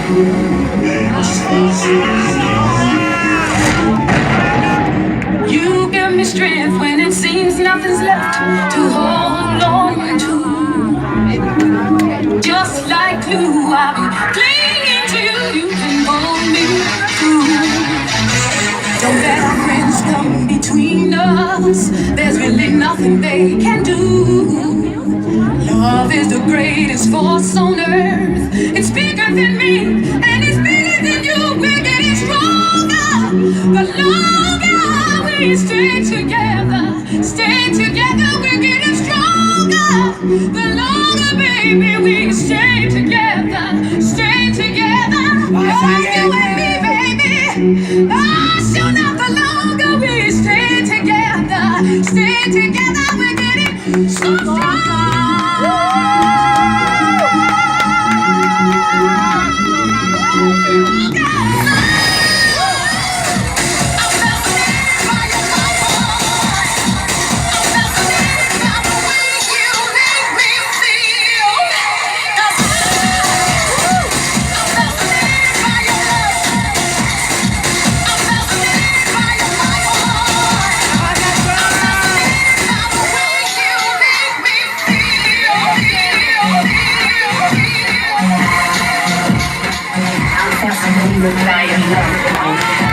You give me strength when it seems nothing's left to hold on to. Just like glue, I'll be clinging to you. You can hold me through. Don't let our friends come between us. There's really nothing they can do. Love is the greatest force on earth. It's bigger than me and it's bigger than you. We're getting stronger the longer we stay together. Stay together, we're getting stronger the longer, baby, we stay together. Stay together. You're with me, baby. Oh, sure enough, the longer we stay together. Stay together, we're getting so strong. I'm fascinated by your love.